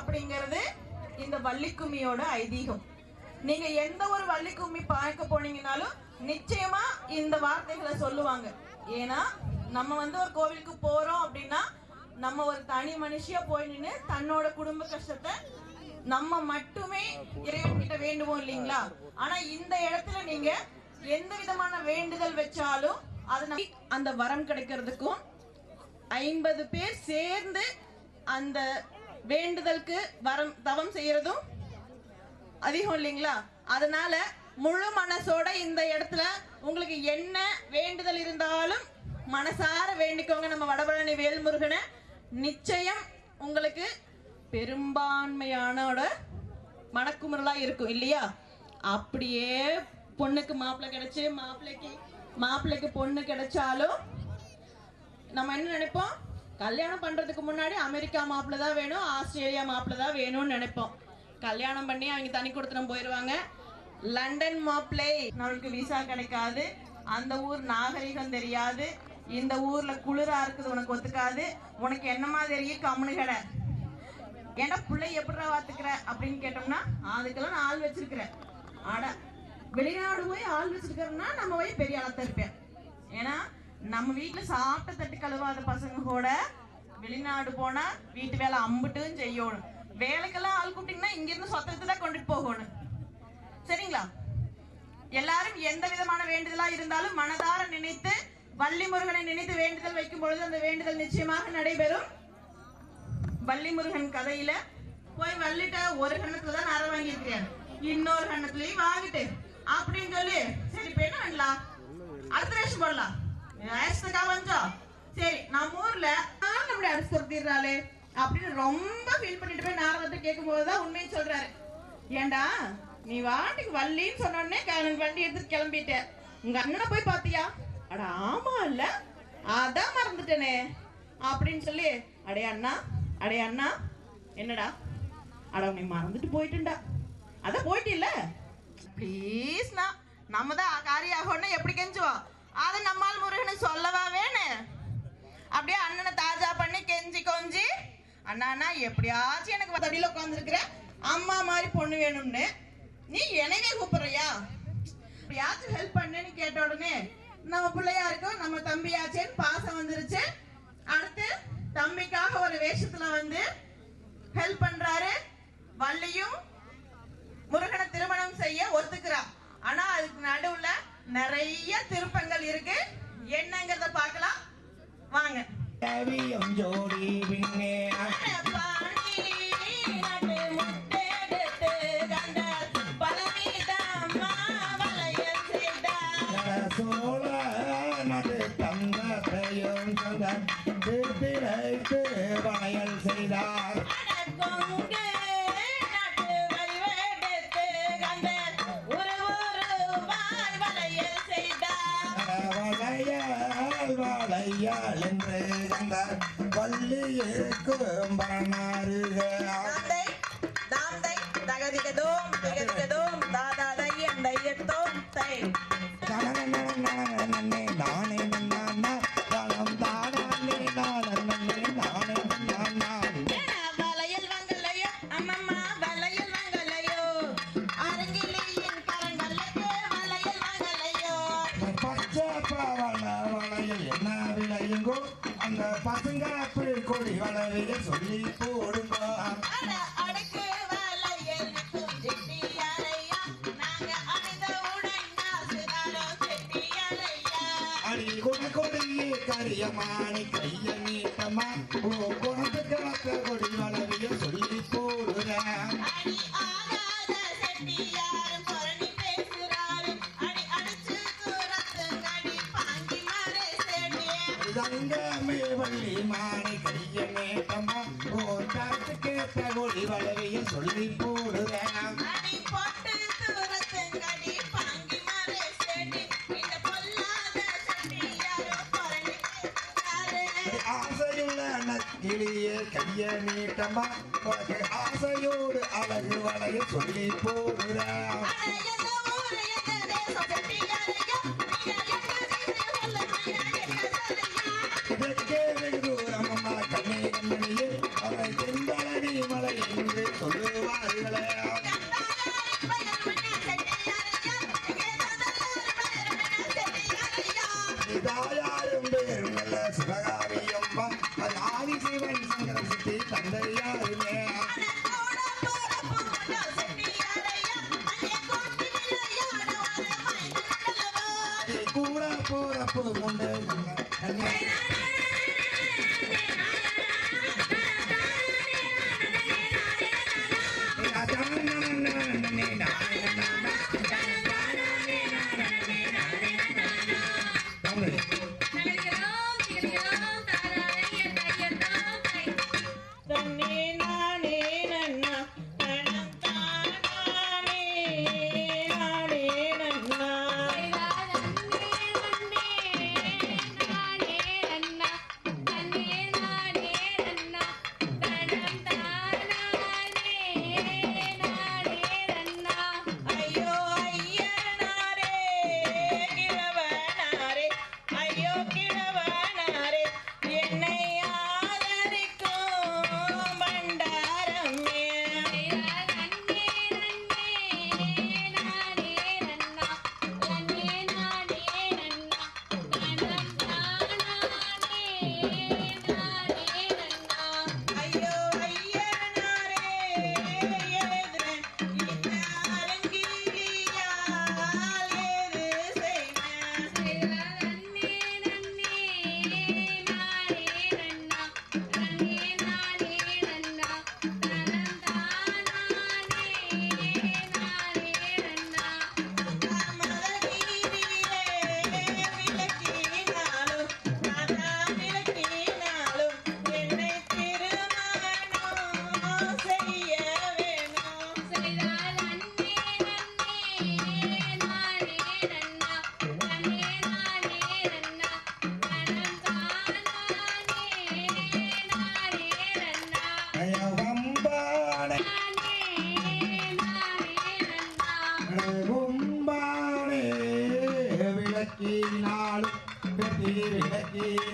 அப்படிங்கிறது இந்த வள்ளிக்கும்மியோட ஐதீகம். நீங்க எந்த ஒரு வள்ளிக்கும்மி பார்க்க போனீங்கன்னாலும் நிச்சயமா இந்த வார்த்தைகளை சொல்லுவாங்க. ஏன்னா நம்ம ஒரு கோவிலுக்கு போறோம் அப்படின்னா நம்ம ஒரு தனி மனுஷியா போய் நின்று தன்னோட குடும்ப கஷ்டத்தை நம்ம மட்டுமே இறைவன் கிட்ட வேண்டுவோம் இல்லைங்களா? ஆனா இந்த இடத்துல நீங்க எந்த விதமான வேண்டுதல் வச்சாலும் அது அந்த வரம் கிடைக்கிறதுக்கும் 50 பேர் சேர்ந்து அந்த வேண்டுதலுக்கு வரம் தவம் செய்யறதும் அதிகம் இல்லைங்களா? அதனால முழு மனசோட இந்த இடத்துல உங்களுக்கு என்ன வேண்டுதல் இருந்தாலும் மனசார வேண்டிக்கோங்க. நம்ம வடபழனி வேல்முருகனை நிச்சயம் உங்களுக்கு பெரும்பான்மையானோட மனக்குமுறலா இருக்கும் இல்லையா? அப்படியே பொண்ணுக்கு மாப்பிள்ளை கிடைச்சு மாப்பிள்ளைக்கு பொண்ணு கிடைச்சாலும் நம்ம என்ன நினைப்போம்? கல்யாணம் பண்றதுக்கு முன்னாடி அமெரிக்கா மாப்பிள்ளை தான் வேணும், ஆஸ்திரேலியா மாப்பிள்ளை தான் வேணும்னு நினைப்போம். கல்யாணம் பண்ணி அவங்க தனி கொடுத்துட்டு போயிடுவாங்க. லண்டன் மாப்பிள்ளை நம்மளுக்கு விசா கிடைக்காது, அந்த ஊர் நாகரிகம் தெரியாது, இந்த ஊர்ல குளிரா இருக்குது, உனக்கு ஒத்துக்காது, உனக்கு என்னமா தெரியும் கம்முனு கடை, ஏன்னா பிள்ளை எப்படா வாத்துக்கிற அப்படின்னு கேட்டோம்னா அதுக்கெல்லாம் நான் ஆள் வச்சிருக்கிறேன். ஆட வெளிநாடு போய் ஆள் வச்சிருக்கிறோம்னா நம்ம போய் பெரிய ஆளத்தான் இருப்பேன். ஏன்னா நம்ம வீட்டுல சாப்பிட்ட தட்டு கழுவாத பசங்க கூட வெளிநாடு போனா வீட்டு வேலை அம்பிட்டும் செய்யணும். வேலைக்கெல்லாம் ஆள் கூப்பிட்டீங்கன்னா இங்க இருந்து சொத்தத்தை தான் கொண்டுட்டு போகணும். சரிங்களா? எல்லாரும் எந்த விதமான வேண்டுதலா இருந்தாலும் மனதார நினைத்து வள்ளி முருகனை நினைத்து வேண்டுதல் வைக்கும் பொழுது அந்த வேண்டுதல் நிச்சயமாக நடைபெறும். வள்ளி முருகன் கதையில போய் வள்ளிட்ட ஒரு கண்ணத்துல தான் அற வாங்கியிருக்கிறேன், இன்னொரு கண்ணத்துலயும் வாங்கிட்டு அப்படின்னு சொல்லி சரி இப்ப என்ன பண்ணலாம், அடுத்த ரேஷன் போடலாம் சரி நம்ம ஊர்ல நம்மள அடிச்சு துரத்திடுறாளே அப்படின்னு ரொம்ப ஃபீல் பண்ணிட்டு போய் நாரதத்தை கேட்கும் போதுதான் உண்மையை சொல்றாரு. ஏண்டா நீ வாட்டுக்கு வள்ளின்னு சொன்னோடனே வண்டி எடுத்து கிளம்பிட்ட, உங்க அண்ணனை போய் பாத்தியா? அட ஆமா இல்ல, அதான் மறந்துட்டேனே அப்படின்னு சொல்லி அடே அண்ணா என்னடா, அட நீ மறந்துட்டு போயிட்டுண்டா, அதான் போயிட்டு இல்ல ப்ளீஸ்னா நம்ம தான் காரியாகணும் எப்படி கெஞ்சுவோம், அதை நம்மால் முருகனை சொல்லவா வேணும்? அப்படியே அண்ணனை தாஜா பண்ணி கெஞ்சி கொஞ்சி அண்ணா எப்படியாச்சும் எனக்கு தடியில உட்காந்துருக்கிற அம்மா மாதிரி பொண்ணு வேணும்னு நீ என்னையே கூப்பிடுறியா, எப்படியாச்சும் ஹெல்ப் பண்ணுன்னு கேட்ட உடனே நம்ம பிள்ளையா இருக்கோம், நம்ம தம்பியாச்சேன்னு பாசம் வந்துருச்சு. அடுத்து தம்பிக்காக ஒரு வேஷத்துல ஹெல்ப் பண்றாரு. வள்ளியும் முருகனை திருமணம் செய்ய ஒத்துக்கிறா. ஆனா அதுக்கு நடுவுல நிறைய திருப்பங்கள் இருக்கு. என்னங்கறத பார்க்கலாம் வாங்க. வளையல் செய்தார் வளையால் என்று கண்டார் வள்ளியிருக்கும் அந்த பசங்க கொடி வளவைய சொல்லி போடுங்க. அடி கொடியே கரியமானி கைய நீட்டமா குணத்து கிழக்க கொடி வளவைய சொல்லி போடுறேன். வள்ளி மானை கைய நேட்டமா ஓர் காத்து கேட்ட கொடி வளவைய சொல்லி போடுறேன். ஆசையுள்ள நக்கிளியே கைய நீட்டமா உனக்கு ஆசையோடு அழகு வளைய சொல்லி போடுறேன். மலை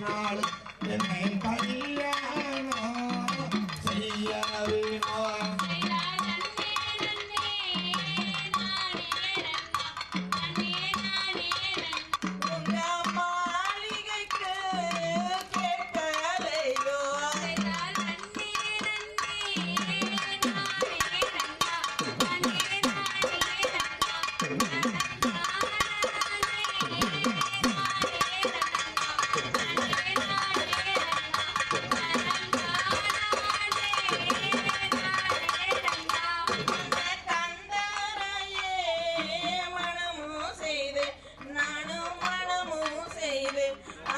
நாள் என்னை கல்யாணம் செய்ய வேணும்.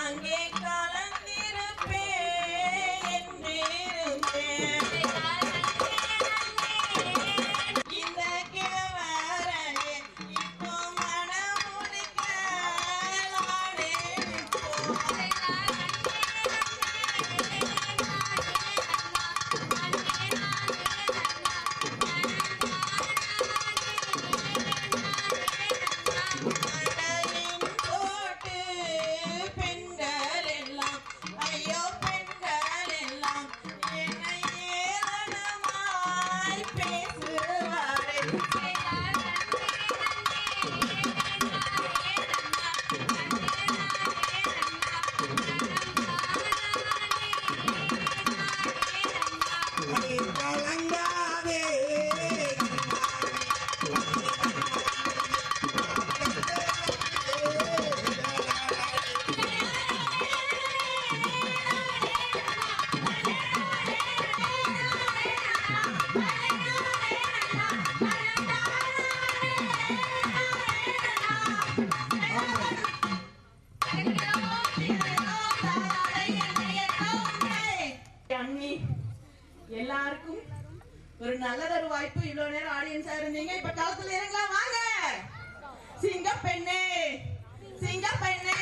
அங்கே கலந்திருப்பேன் என்றிருந்தேன். இந்த கிழவரையே இப்போ மனமுடிக்க நானே போட்டு பெண்கள் எல்லாம் ஐயோ பெண்கள் எல்லாம் என்னை ஏளனமாய் பேசுவாரே. அடி கலங்காதே அண்ணி எல்லாருக்கும் ஒரு நல்லதொரு வாய்ப்பு. இவ்வளவு நேரம் ஆடியன்ஸா இருந்தீங்க, இப்ப களத்துல இறங்கலாம் வாங்க. சிங்க பெண்ணே சிங்க பெண்ணே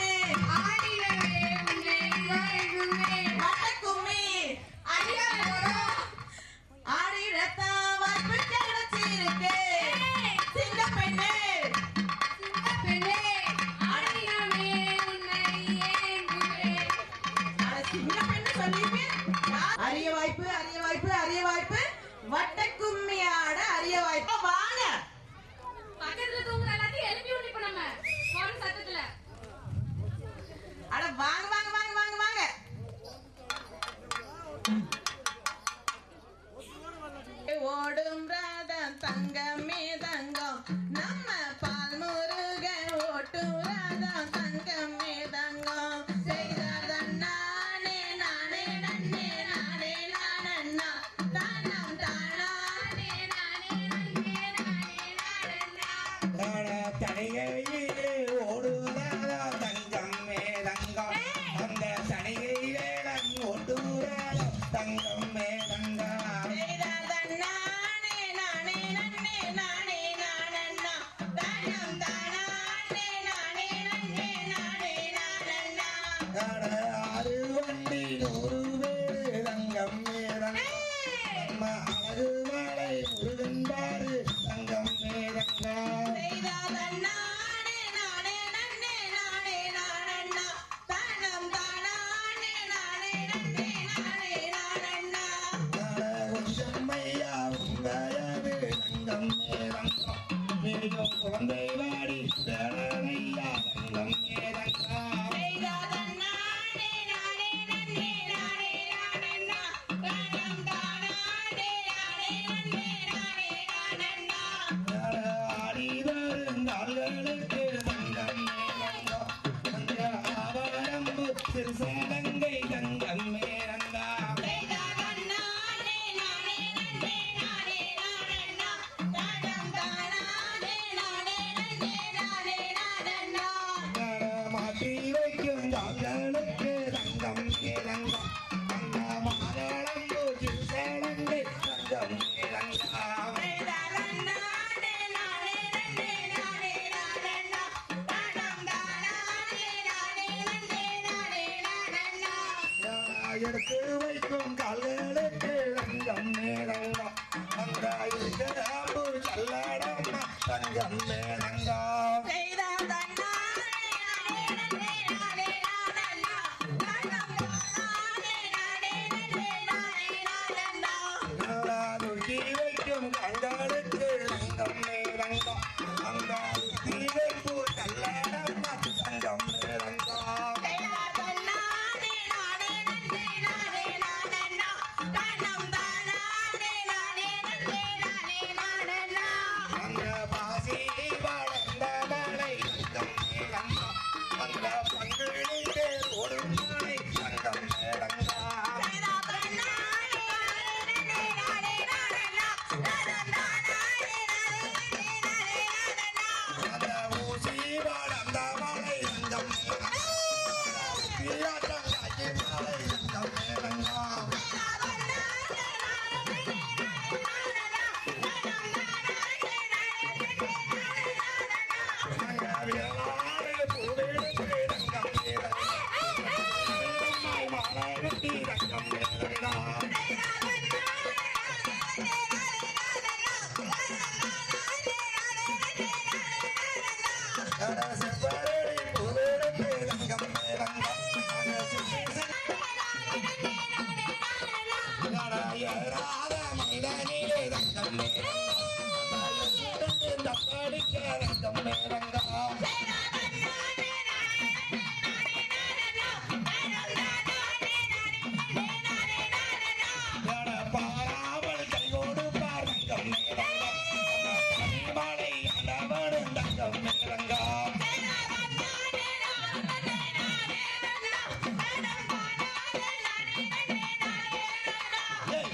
வட்டக்கும்மி ஆடிடத்தா வாய்ப்பு கிடைச்சிருக்கு. சிங்க பெண்ணே சிங்க பெண்ணு சொல்லிருக்கேன். அரிய வாய்ப்பு அரிய வாய்ப்பு அரிய வாய்ப்பு. வட்டக்கும்மி ஆட அரிய வாய்ப்பு. வாங்க பக்கத்துல தூங்குற எல்லாத்தையும் எழுப்பி விட்டு இப்ப நம்ம போற சத்தத்துல அட வாங்க வாங்க வாங்க வாங்க வாங்க. ஓடும் ரதம் தங்கமே தங்கம் நம்ம பால் முருக ஓட்டும் ரதம் தங்கமே தங்கம். செய்ததன் நானே நானே நன்னே நானே நானண்ணா தானம் தானானே நானே நன்னே நானே நானண்ணா. தனிகையிலே ஓடுவதா தங்கம் மேதங்கம் அந்த தனிகை வேடம் ஓடுவதா தங்கம் மேதங்கம். செய்ததன் நானே நானே நன்னே நானே நானண்ணா தானம் தானானே நானே நன்னே நானே நானண்ணா. ஆறு வண்டி 100 பேரு தங்கம் மேதங்கம் நம்ம அழகு மலை முருகன் பாரு தங்கம் மேதங்கம். செய்ததன் நானே நானே நன்னே நானே நானண்ணா தானம் தானானே நானே நன்னே நானே நானண்ணா. கொஞ்சம் ஐயா உங்கயது தங்கம் மேதங்கம் மீண்டும் குழந்தை வாடி பேரனையா தங்கம் மேதங்கம். செய்ததன் நானே நானே நன்னே நானே நானண்ணா தானம் தானானே நானே நன்னே நானே நானண்ணா. ஆடி வருந்தாள்களுக்கு தங்கம் மேதங்கம் அந்த ஆவரம்பு திருசேலங்கை தங்கம் மேதங்கம். செய்ததன் நானே நானே நன்னே நானே நானண்ணா தானம் தானானே நானே நன்னே நானே நானண்ணா. மாற்றி வைக்கும் தாள்களுக்கு தங்கம் மேதங்கம் அந்த மாதளம்பு திருசேலங்கை தங்கம் மேதங்கம். செய்ததன் நானே நானே நன்னே நானே நானண்ணா தானம் தானானே நானே நன்னே நானே நானண்ணா. எடுத்து வைக்கும் கால்களுக்கு தங்கம் மேதங்கம் அந்த இருக்காம்பு சல்லடம்மா தங்கம் மேதங்கம். செய்ததன் நானே நானே நன்னே நானே நானண்ணா அயராத மனிதனிலே தங்கம் மேரங்கா தப்படிக்க தங்கம் மேரங்கா பாராமல் கை கொடுப்பார் தங்கம் மேரங்கா மலை அளவடும் தங்கம் மேரங்கா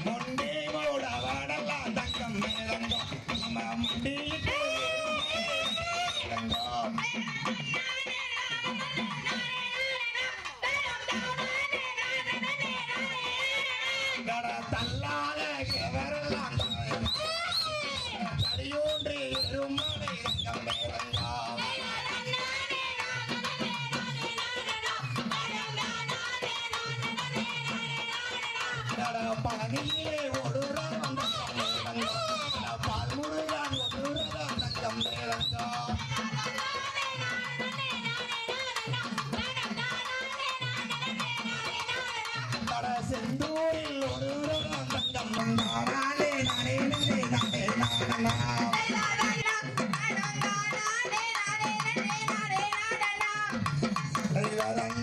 முண்டே மூடவாடலாம் தங்கம் மேரங்கா நம்ம முண்டிக்கு மேரங்கா தள்ளாத எவரெல்லாம் தடியோன்றி எருமலை தங்கம் மேரங்கா பழனியிலே ஒடுறான் தங்கம் மேரங்கா பால்முருகான் ஒடுறான் தங்கம் மேரங்கா செந்தூரில் ஒடுறான் தங்கம் நானே நானே நானே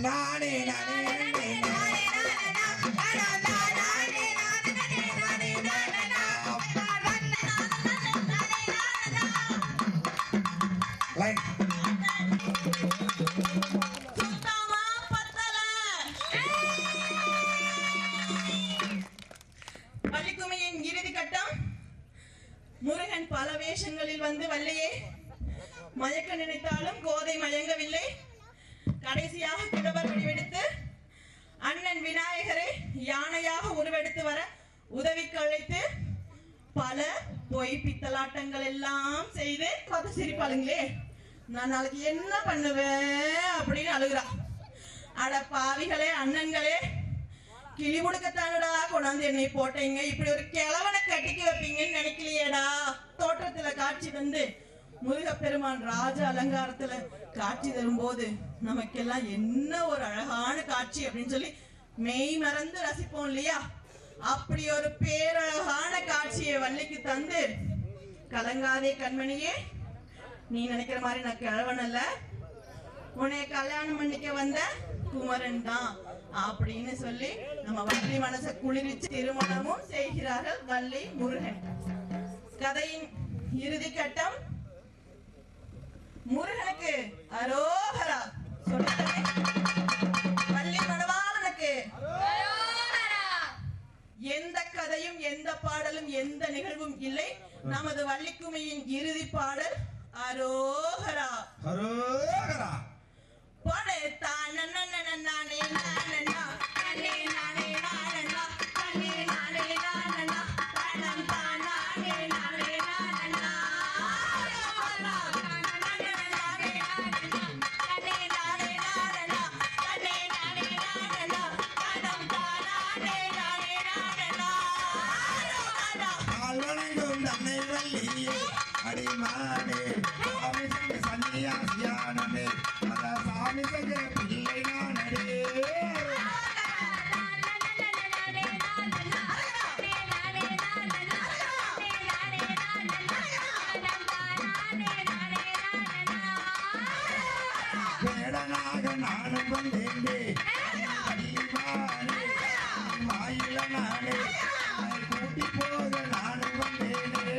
நானே நானே வள்ளிக்கும்மியின் இறுதி கட்டம். முருகன் பல வேஷங்களில் வந்து வள்ளியை மயக்க நினைத்தாலும் கோதை மயங்கவில்லை. கடைசியாக கிழவர் வடிவெடுத்து அண்ணன் விநாயகரை யானையாக உருவெடுத்து வர உதவிக்கு அழைத்து பல பொய் பித்தலாட்டங்கள் எல்லாம் செய்து பார்த்து சிரிப்பாளுங்களே, நான் நாளைக்கு என்ன பண்ணுவேன் அப்படின்னு அழுகுறா. அட பாவிகளே, அண்ணன்களே, கிளி முடுக்கத்தானடா கொண்டாந்து என்னை போட்டீங்க, இப்படி ஒரு கிழவனை கட்டிக்கு வைப்பீங்கன்னு நினைக்கலையேடா. தோற்றத்துல காட்சி தந்து முருகப்பெருமான் ராஜ அலங்காரத்துல காட்சி தரும்போது நமக்கெல்லாம் என்ன ஒரு அழகான காட்சி அப்படின்னு சொல்லி மெய் மறந்து ரசிப்போம் இல்லையா? அப்படி ஒரு பேரழகான காட்சியை வள்ளிக்கு தந்து, கலங்காதே கண்மணியே, நீ நினைக்கிற மாதிரி நான் கிழவன் அல்ல, உன்னை கல்யாணம் பண்ணிக்க வந்த குமரன் தான் அப்படின்னு சொல்லி நம்ம வள்ளி மனசை குளிர்ச்சி திருமணமும் செய்கிறார்கள் வள்ளி முருகன். கதையின் இறுதி கட்டம். முருகனுக்கு அரோகரா சொல்லுகிறேன், வள்ளி மணவாளனுக்கு எந்த கதையும் எந்த பாடலும் எந்த நிகழ்வும் இல்லை. நமது வள்ளிக்கும்மியின் இறுதி பாடல் அரோகரா. அரோகரா. போடு தானே நானே நானே நானே நானே நானே நானே நானே நானே தானம் தானே நானே நானே அடிமானே சன்னியாசியானே சாமி சங்க பிள்ளை நானே வேடனாக நானும் வந்தேனே அடிமானே மாயில நானே கூட்டி போக நானும் வந்தேனே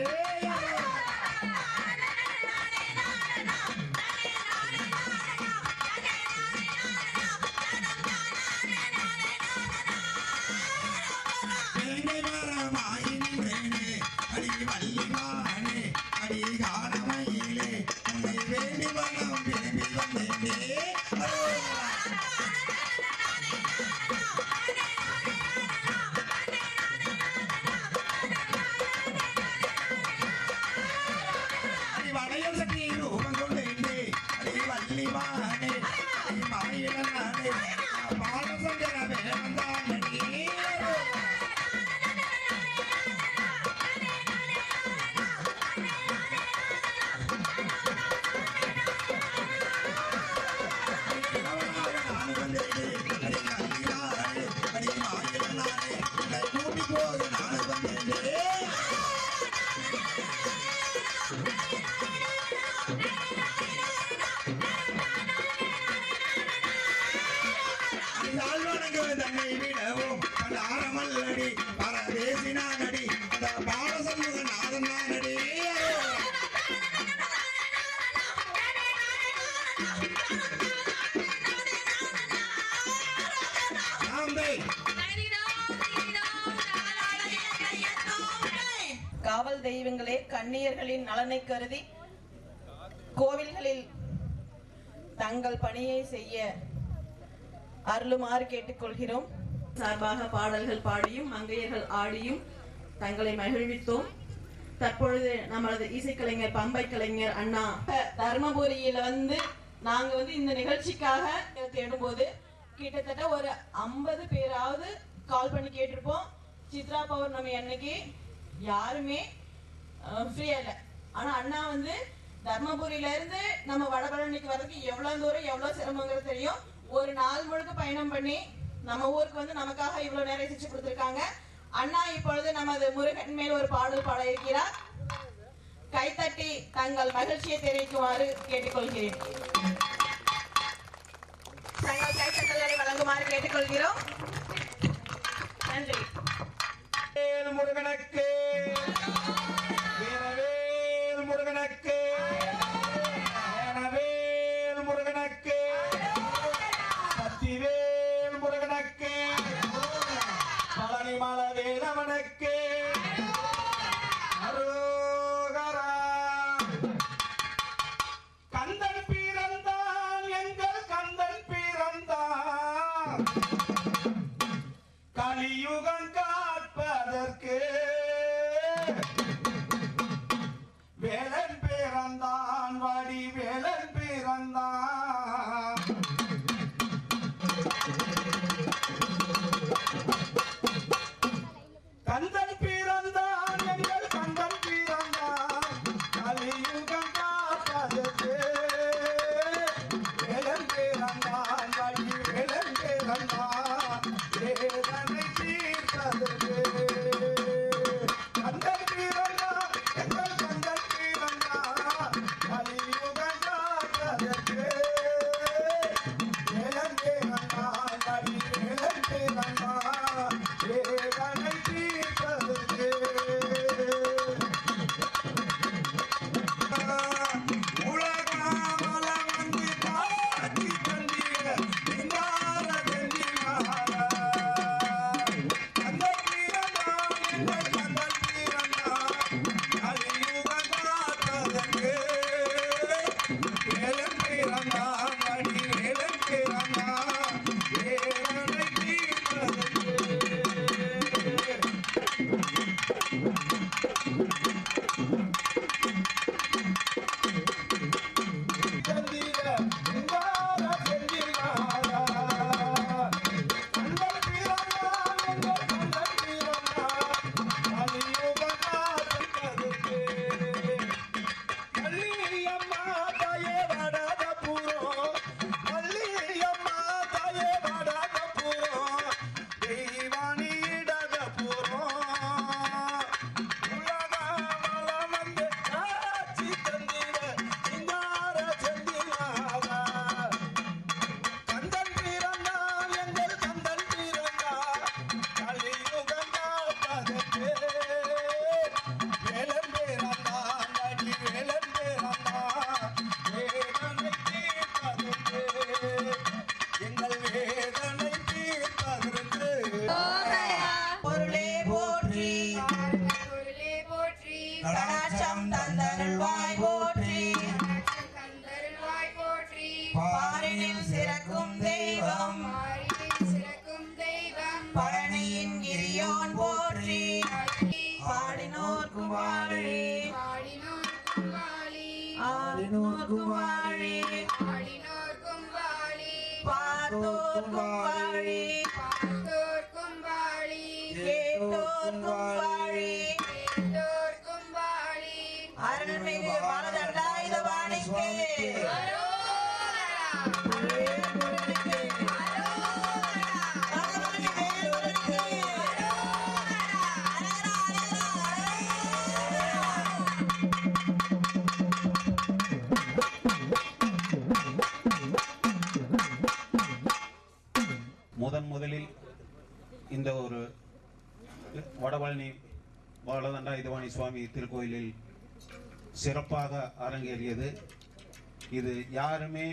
காவல் தெய்வங்களே, கன்னியர்களின் நலனை கருதி கோவில்களில் தங்கள் பணியை செய்ய அருளுமாறு கேட்டுக்கொள்கிறோம். சார்பாக பாடல்கள் பாடியும் மங்கையர்கள் ஆடியும் தங்களை மகிழ்வித்தோம். தற்பொழுது நமது இசைக்கலைஞர் பம்பை கலைஞர் அண்ணா தர்மபுரியில நாங்க இந்த நிகழ்ச்சிக்காக தேடும்போது கிட்டத்தட்ட ஒரு 50 பேராவது கால் பண்ணி கேட்டிருப்போம். சித்ரா பௌர்ணமி அன்னைக்கு யாருமே ஃப்ரீயா இல்லை. ஆனா அண்ணா தர்மபுரியில இருந்து நம்ம வடபழனிக்கு வர்றதுக்கு எவ்வளவு தூரம் எவ்வளவு சிரமங்கிறது தெரியும். ஒரு நாள் முழுக்க பயணம் பண்ணி நம்ம ஊருக்கு நமக்காக இவ்வளவு நேரம் செஞ்சு கொடுத்திருக்காங்க. அண்ணா இப்பொழுது நமது முருகன் மேல் ஒரு பாடல் பாட இருக்கிறார். கைத்தட்டி தங்கள் மகிழ்ச்சியை தெரிவிக்குமாறு கேட்டுக்கொள்கிறேன். தங்கள் கைத்தட்டல்களை வழங்குமாறு கேட்டுக்கொள்கிறோம். நன்றி. முருகனுக்கு வீரவேல் முருகனுக்கு வேல் முருகனுக்கு சத்திவேல் முருகனுக்கு பழனிமலை வேலவனுக்கு அரோகரா. கந்தன் பிறந்தான், எங்கள் கந்தன் பிறந்தான், கலியுகம் காப்பதற்கு வேலன் பிறந்தான், வாடி வேலன் பிறந்தான். கந்தன் பிறந்தான், எங்கள் கந்தன் பிறந்தான், கலியுகம் காப்பதற்கு வேலன் பிறந்தான், வாடி வேலன் பிறந்தான், வேதனை தீர்ப்பதற்கு. கந்தன் பிறந்தான், எங்கள் கந்தன் பிறந்தான், கலியுகம் காப்பதற்கு வேலன் பிறந்தான், வாடி வேலன் பிறந்தான், வேதனை தீர்ப்பதற்கு. உலகாமலம் வந்து காட்சி தந்திட சிங்கார வெள்ளிமால. கந்தன் பிறந்தான், எங்கள் கந்தன் பிறந்தான், கலியுகம் காப்பதற்கு வேலன் பிறந்தான், வாடி வேலன் பிறந்தான், வேதனை தீர்ப்பதற்கு. தந்திட சிங்கார வெள்ளிமால. கந்தன் பிறந்தான், எங்கள் கந்தன் பிறந்தான், கலியுகம் காப்பதற்கு. மல்லியம்மா தாயே வடதபுரம், மல்லியம்மா தாயே வடதபுரம், தெய்வானி இடதபுரம். உலகாமலம் வந்து காட்சி தந்திட சிங்கார செந்திலாக. கந்தன் பிறந்தான், எங்கள் கந்தன் பிறந்தான், கலியுகம் காப்பதற்கு வேலன் பிறந்தான், வாடி வேலன் பிறந்தான், வேதனை தீர்ப்பதற்கு. எங்கள் வேதனை தீர்ப்பதற்கு. பொருளே போற்றி, பொருளே போற்றி, கடாட்சம் தந்தருள்வாய் போற்றி, கந்தருள்வாய் போற்றி, பாரினில் சிறக்கும் தெய்வம் பாரினில் சிறக்கும் தெய்வம், பழனியின் கிரியோன் போற்றி, பாடினோர்க்கும் வாழி, பாடினோர்க்கும் வாழி, ஆடினோர்க்கும் வாழி, ஆடினோர்க்கும் வாழி, பார்த்தோர்க்கும் வாழி, பார்த்தோர்க்கும் வாழி, கேட்டோர்க்கும் வாழி, கேட்டோர்க்கும் வாழி. அருள்மிகு மனதண்டாயுதபாணிக்கு முதலில் இந்த ஒரு வடபழனி பாலதண்டாயுதபாணி சுவாமி திருக்கோயிலில் சிறப்பாக அரங்கேறியது. இது யாருமே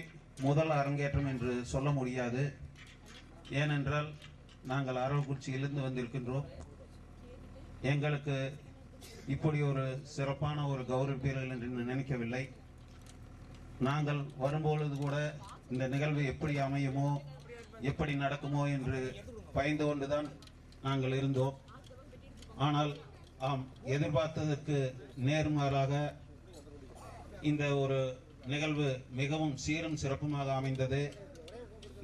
முதல் அரங்கேற்றம் என்று சொல்ல முடியாது. ஏனென்றால் நாங்கள் அரவக்குறிச்சியிலிருந்து வந்திருக்கின்றோம். எங்களுக்கு இப்படி ஒரு சிறப்பான ஒரு கௌரவிப்பீர்கள் என்று நினைக்கவில்லை. நாங்கள் வரும்பொழுது கூட இந்த நிகழ்வு எப்படி அமையுமோ எப்படி நடக்குமோ என்று பயந்து கொண்டுதான் நாங்கள் இருந்தோம். ஆனால் ஆம், எதிர்பார்த்ததற்கு நேர்மாறாக இந்த ஒரு நிகழ்வு மிகவும் சீரும் சிறப்புமாக அமைந்தது.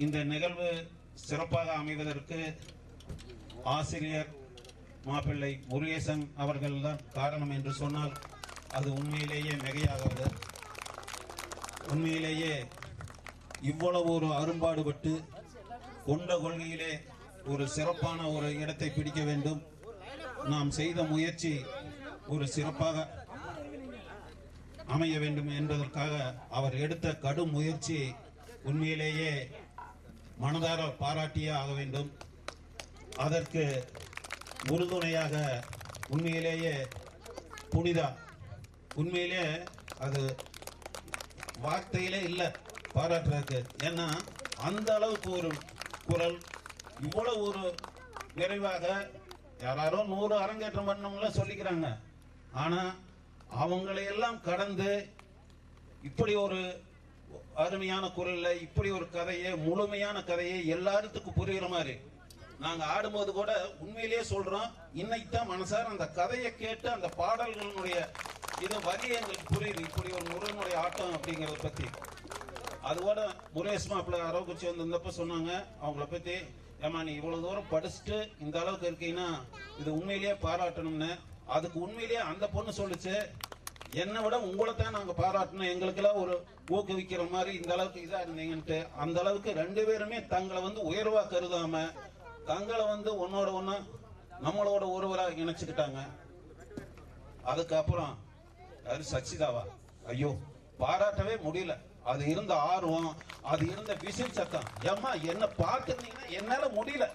இந்த நிகழ்வு சிறப்பாக அமைவதற்கு ஆசிரியர் மாப்பிள்ளை முருகேசன் அவர்கள்தான் காரணம் என்று சொன்னால் அது உண்மையிலேயே மிகையாகாது. உண்மையிலேயே இவ்வளவு ஒரு அரும்பாடுபட்டு கொண்ட கொள்கையிலே ஒரு சிறப்பான ஒரு இடத்தை பிடிக்க வேண்டும். நாம் செய்த முயற்சி ஒரு சிறப்பாக அமைய வேண்டும் என்பதற்காக அவர் எடுத்த கடும் முயற்சி உண்மையிலேயே மனதார பாராட்டியே ஆக வேண்டும். அதற்கு உறுதுணையாக உண்மையிலேயே புனிதா, உண்மையிலே அது வார்த்தையிலே இல்லை பாராட்டுறதுக்கு. ஏன்னா அந்த அளவுக்கு ஒரு குரல் இவ்வளவு ஒரு விரைவாக யாரோ 100 அரங்கேற்றம் பண்ணவங்கள சொல்லிக்கிறாங்க. ஆனா அவங்களையெல்லாம் கடந்து இப்படி ஒரு அருமையான குரல்ல இப்படி ஒரு கதையை, முழுமையான கதையை எல்லாத்துக்கும் புரியுற மாதிரி நாங்க ஆடும்போது கூட உண்மையிலேயே சொல்றோம், இன்னைக்கு தான் மனசார அந்த கதையை கேட்டு அந்த பாடல்களுடைய இது வரி எங்களுக்கு புரியுது. இப்படி ஒரு முருகனுடைய ஆட்டம் அப்படிங்கறத பத்தி அதோட முருகேஷ் மாப்பிள்ளை அரவக்குறிச்சி வந்திருந்தப்ப சொன்னாங்க அவங்கள பத்தி, ஏமா நீ இவ்வளவு தூரம் படிச்சுட்டு இந்த அளவுக்கு இருக்கீங்கன்னா இது உண்மையிலேயே பாராட்டணும்னு. அதுக்கு உண்மையிலேயே அந்த பொண்ணு சொல்லுச்சு, என்னை விட உங்களை தான் நாங்க பாராட்டணும், எங்களுக்கெல்லாம் ஒரு ஊக்குவிக்கிற மாதிரி இந்த அளவுக்கு இதா இருந்தீங்கன்ட்டு. அந்த அளவுக்கு 2 பேருமே தங்களை உயர்வா கருதாம தங்களை ஒன்னோட ஒண்ணு நம்மளோட ஒருவரா இணைச்சுக்கிட்டாங்க. அதுக்கப்புறம் அது சச்சிதாவா, ஐயோ பாராட்டவே முடியல. அது இருந்த ஆர்வம், அது இருந்த விசில் சத்தம், ஏம்மா என்ன பார்த்துருந்தீங்கன்னா என்னால முடியல.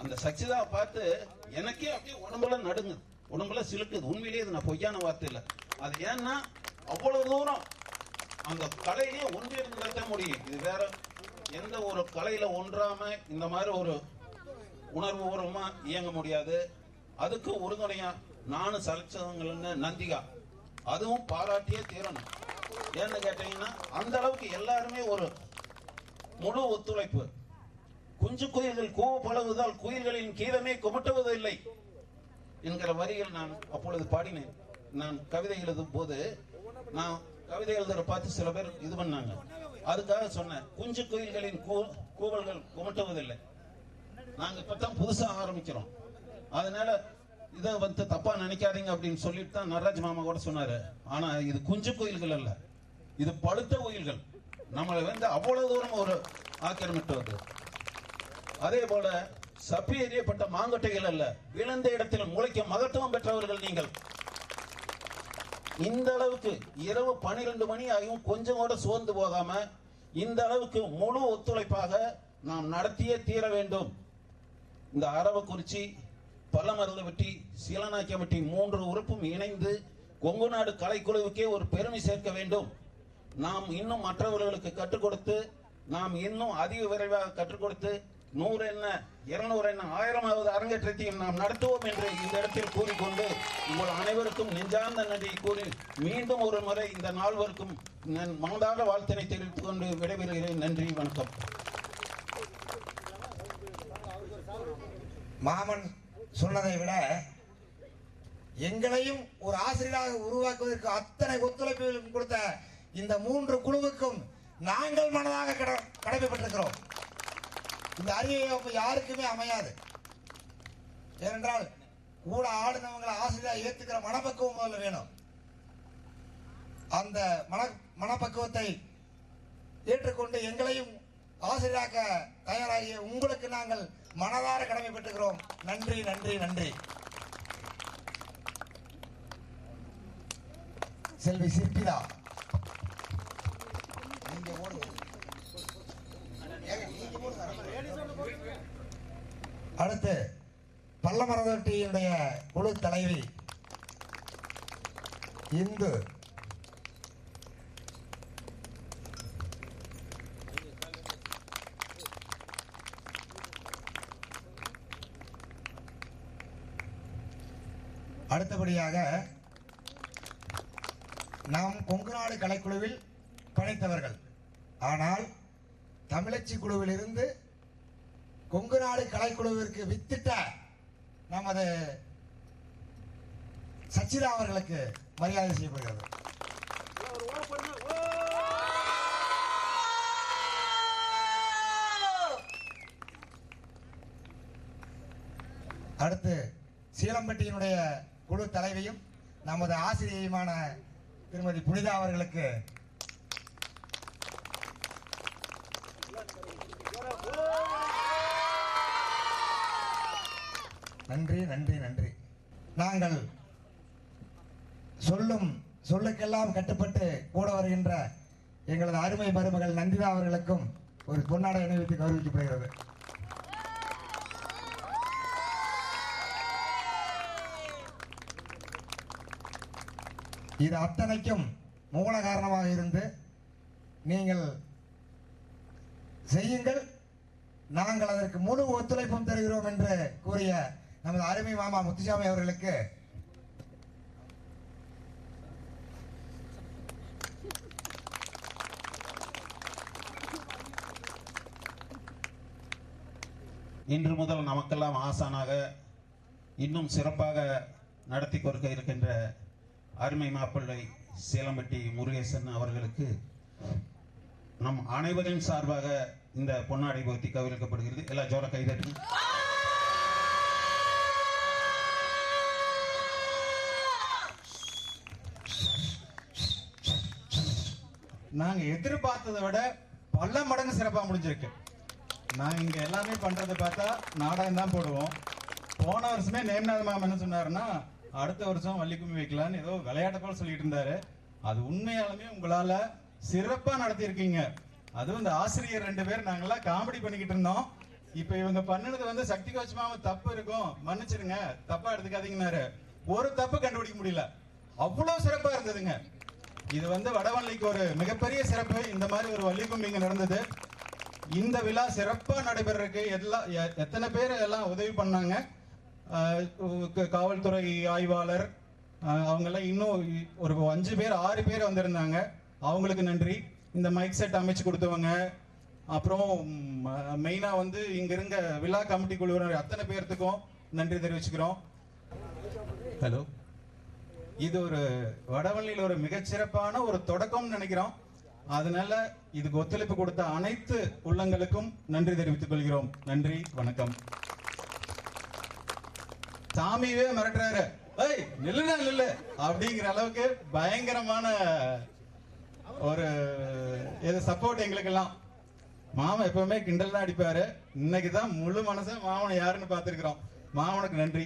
அந்த சச்சிதாவை பார்த்து எனக்கே அப்படியே உடம்புல நடுங்க, உடம்புல சிலுக்குது. உண்மையிலேயே இது நான் பொய்யான வார்த்தை இல்லை. அது ஏன்னா அவ்வளவு தூரம் அந்த கலையிலேயே ஒன்று இருந்தால்தான் முடியும். இது வேற எந்த ஒரு கலையில ஒன்றாம இந்த மாதிரி ஒரு உணர்வு பூர்வமா இயங்க முடியாது. அதுக்கு உறுதுணையா நானும் சலைச்சவங்கன்னு நந்திகா, அதுவும் பாராட்டியே தீரணும். ஏன்னு கேட்டீங்கன்னா அந்த அளவுக்கு எல்லாருமே ஒரு முழு ஒத்துழைப்பு. குஞ்சு குயில்கள் கூவ பழகுவதால் குயில்களின் கீதமே குமட்டுவதில்லை என்கிற வரிகள் நான் அப்பொழுது பாடினேன். நான் கவிதை எழுதும் போது நான் கவிதை எழுதுற பார்த்து சில பேர் இது பண்ணாங்க. அதுக்காக சொன்னேன், குஞ்சு குயில்களின் கூவல்கள் குமட்டுவதில்லை. நாங்க இப்பதான் புதுசா ஆரம்பிக்கிறோம், அதனால இதை தப்பா நினைக்காதீங்க அப்படின்னு சொல்லிட்டு தான் நடராஜ் மாமா கூட சொன்னாரு. ஆனா இது குஞ்சு குயில்கள் அல்ல, இது பழுத்த குயில்கள். நம்மளை அவ்வளவு தூரம் ஒரு ஆக்கிரமிட்டு வருது. அதே போல சப்பி எறியப்பட்ட மாங்கொட்டைகள் அல்ல, விழுந்த இடத்தில் முளைக்க மகத்துவம் பெற்றவர்கள் நீங்கள். இந்த அளவுக்கு இரவு 12 மணி ஆகியும் கொஞ்சம் கூட சோர்ந்து போகாம இந்த அளவுக்கு முழு ஒத்துழைப்பாக நாம் நடத்தியே தீர வேண்டும். இந்த அரவக்குறிச்சி, பல்லமருதவட்டி, சீலநாயக்கம்பட்டி 3 உறுப்பும் இணைந்து கொங்கு நாடு கலைக்குழுவுக்கே ஒரு பெருமை சேர்க்க வேண்டும். நாம் இன்னும் மற்றவர்களுக்கு கற்றுக் கொடுத்து, நாம் இன்னும் அதிக விரைவாக கற்றுக் கொடுத்து 100 என்ன 200 என்ன 1000வது அரங்கேற்றத்தையும் நாம் நடத்துவோம் என்று இந்த இடத்தில் கூறிக்கொண்டு உங்கள் அனைவருக்கும் நெஞ்சார்ந்த நன்றியை கூறி மீண்டும் ஒரு முறை இந்த நால்வருக்கும் மனதார வாழ்த்தினை தெரிவித்துக் கொண்டு விடைபெறுகிறேன். நன்றி, வணக்கம். மாமன் சொன்னதை விட எங்களையும் ஒரு ஆசிரியராக உருவாக்குவதற்கு அத்தனை ஒத்துழைப்புகளும் கொடுத்த இந்த 3 குழுவுக்கும் நாங்கள் மனதாக கடமைப்பட்டிருக்கிறோம். இந்த அறிவை யாருக்குமே அமையாது. ஏனென்றால் கூட ஆடினவங்களை ஆசிரியராக ஏற்றுக்கிற மனப்பக்குவம் முதல்ல வேணும். அந்த மனப்பக்குவத்தை ஏற்றுக்கொண்டு எங்களையும் ஆசிரியராக தயாராகிய உங்களுக்கு நாங்கள் மனதார கடமைப்பட்டுகிறோம். நன்றி, நன்றி, நன்றி. செல்வி சிற்பிதா, அடுத்து பல்லமரதொட்டியுடைய குழு தலைவி இந்து, அடுத்தபடியாக நாம் கொங்கு நாடு கலைக்குழுவில் பணித்தவர்கள், ஆனால் தமிழச்சி குழுவில் இருந்து கொங்கு நாடு கலைக்குழுவிற்கு வித்திட்ட நமது சச்சிதா அவர்களுக்கு மரியாதை செய்யப்படுகிறது. அடுத்து சீலம்பட்டியினுடைய குழு தலைவியும் நமது ஆசிரியையுமான திருமதி புனிதா அவர்களுக்கு நன்றி நன்றி நன்றி. நாங்கள் சொல்லுக்கெல்லாம் கட்டுப்பட்டு கூட வருகின்ற எங்களது அருமை மருமகள் நந்திதா அவர்களுக்கும் ஒரு பொன்னாடை அணிவித்து கௌரவிக்கப்படுகிறது. இது அத்தனைக்கும் மூல காரணமாக இருந்து நீங்கள் செய்யுங்கள், நாங்கள் அதற்கு முழு ஒத்துழைப்பும் தருகிறோம் என்று கூறிய நமது அருமை மாமா முத்துசாமி அவர்களுக்கு இன்று முதல் நமக்கெல்லாம் ஆசானாக இன்னும் சிறப்பாக நடத்தி கொடுக்க இருக்கின்ற அருமை மாப்பிள்ளை சீலம்பட்டி முருகேசன் அவர்களுக்கு நம் அனைவரின் சார்பாக இந்த பொன்னாடை போர்த்தி கௌரவிக்கப்படுகிறது. எல்லா ஜோர கைதட்டு. நாங்க எதிர்பார்த்ததை விட பல மடங்கு சிறப்பா முடிஞ்சிருக்கு. நாங்க இங்க எல்லாமே பண்றதை பார்த்தா நாடகம் தான் போடுவோம். போன வருஷமே நேம்நாத் மாமா என்ன சொன்னாருன்னா, அடுத்த வருஷம் வள்ளிக்கும்மி வைக்கலான்னு ஏதோ விளையாட்ட போல சொல்லிட்டு இருந்தாரு. அது உண்மையாலுமே உங்களால சிறப்பா நடத்தி இருக்கீங்க. அதுவும் இந்த ஆசிரியர் 2 பேர் நாங்கெல்லாம் காமெடி பண்ணிக்கிட்டு இருந்தோம். இப்ப இவங்க பண்ணுனது வந்து சக்தி கோச் மாமா தப்பு இருக்கும், மன்னிச்சிருங்க, தப்பா எடுத்துக்காதீங்கன்னாரு. ஒரு தப்பு கண்டுபிடிக்க முடியல, அவ்வளவு சிறப்பா இருந்ததுங்க. இது வந்து வடவள்ளிக்கு ஒரு மிகப்பெரிய சிறப்பு. இந்த மாதிரி ஒரு வள்ளிக்கும்மி இங்க நடந்தது. இந்த விழா சிறப்பா நடைபெறக்கு எத்தனை பேர் எல்லாம் உதவி பண்ணாங்க. காவல்துறை ஆய்வாளர் அவங்க எல்லாம் இன்னும் ஒரு 5 பேர் 6 பேர் வந்திருந்தாங்க. அவங்களுக்கு நன்றி. இந்த மைக் செட் அமைச்சு கொடுத்தவங்க, அப்புறம் மெயினா வந்து இங்க இருந்த விழா கமிட்டி குழுவினர் அத்தனை பேர்த்துக்கும் நன்றி தெரிவிச்சுக்கிறோம். ஹலோ, இது ஒரு வடவள்ளியில் ஒரு மிகச்சிறப்பான ஒரு தொடக்கம் நினைக்கிறோம். அதனால இதுக்கு ஒத்துழைப்பு கொடுத்த அனைத்து உள்ளங்களுக்கும் நன்றி தெரிவித்துக் கொள்கிறோம். நன்றி, வணக்கம். சாமியவே மிரட்டுறாரு, ஏய் நில்லுனா நில்லு அப்படிங்கிற அளவுக்கு பயங்கரமான ஒரு சப்போர்ட் எங்களுக்கு எல்லாம். மாமா எப்பவுமே கிண்டல் தான் அடிப்பாரு. இன்னைக்குதான் முழு மனசா மாமனை யாருன்னு பார்த்திருக்கிறோம். மாமனுக்கு நன்றி.